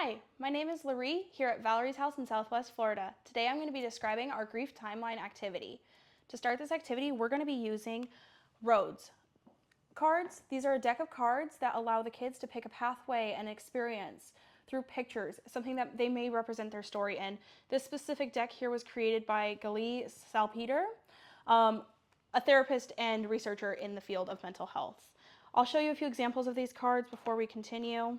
Hi, my name is Laree here at Valerie's house in Southwest Florida. Today I'm going to be describing our grief timeline activity. To start this activity, we're going to be using roads. Cards, these are a deck of cards that allow the kids to pick a pathway and experience through pictures, something that they may represent their story in. This specific deck here was created by Gali Salpeter, a therapist and researcher in the field of mental health. I'll show you a few examples of these cards before we continue.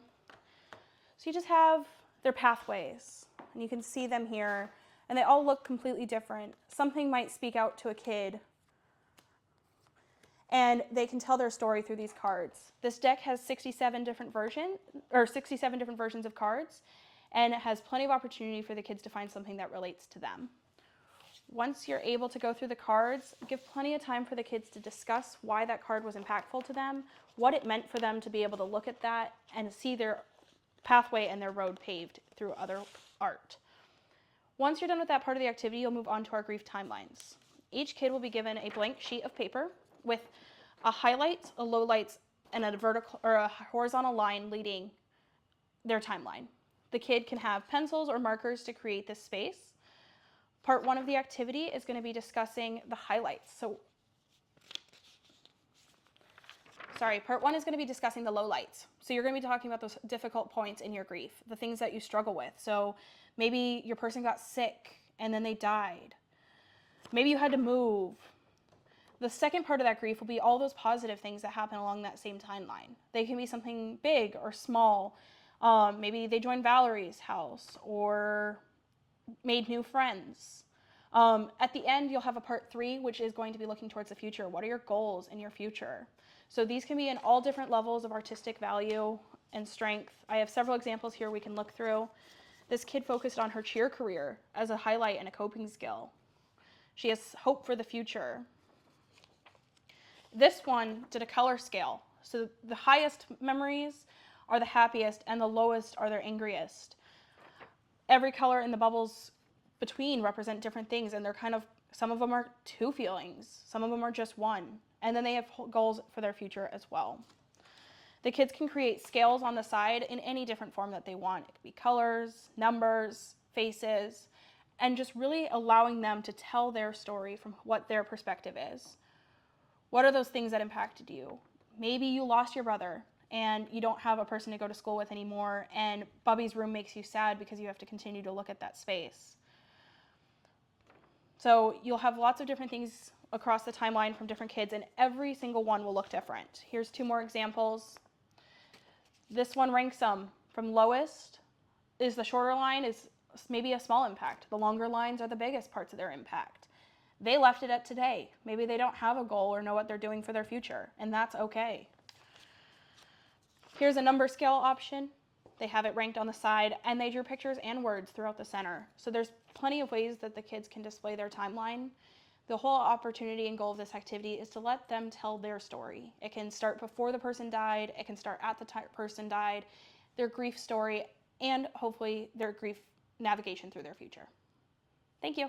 So you just have their pathways, and you can see them here, and they all look completely different. Something might speak out to a kid, and they can tell their story through these cards. This deck has 67 different versions of cards, and it has plenty of opportunity for the kids to find something that relates to them. Once you're able to go through the cards, give plenty of time for the kids to discuss why that card was impactful to them, what it meant for them to be able to look at that and see their pathway and their road paved through other art. Once you're done with that part of the activity, you'll move on to our grief timelines. Each kid will be given a blank sheet of paper with a highlight, a lowlight, and a vertical or a horizontal line leading their timeline. The kid can have pencils or markers to create this space. Part one of the activity is going to be discussing the highlights. Part one is going to be discussing the lowlights. So you're going to be talking about those difficult points in your grief, the things that you struggle with. So maybe your person got sick and then they died. Maybe you had to move. The second part of that grief will be all those positive things that happen along that same timeline. They can be something big or small. Maybe they joined Valerie's house or made new friends. At the end, you'll have a part three, which is going to be looking towards the future. What are your goals in your future? So these can be in all different levels of artistic value and strength. I have several examples here we can look through. This kid focused on her cheer career as a highlight and a coping skill. She has hope for the future. This one did a color scale. So the highest memories are the happiest and the lowest are their angriest. Every color in the bubbles between represent different things, and they're some of them are two feelings, some of them are just one, and then they have goals for their future as well. The kids can create scales on the side in any different form that they want. It could be colors, numbers, faces, and just really allowing them to tell their story from what their perspective is. What are those things that impacted you? Maybe you lost your brother and you don't have a person to go to school with anymore, and Bubby's room makes you sad because you have to continue to look at that space. So you'll have lots of different things across the timeline from different kids, and every single one will look different. Here's two more examples. This one ranks them from lowest is the shorter line is maybe a small impact. The longer lines are the biggest parts of their impact. They left it at today. Maybe they don't have a goal or know what they're doing for their future, and that's okay. Here's a number scale option. They have it ranked on the side, and they drew pictures and words throughout the center. So there's plenty of ways that the kids can display their timeline. The whole opportunity and goal of this activity is to let them tell their story. It can start before the person died, it can start at the person died, their grief story, and hopefully their grief navigation through their future. Thank you.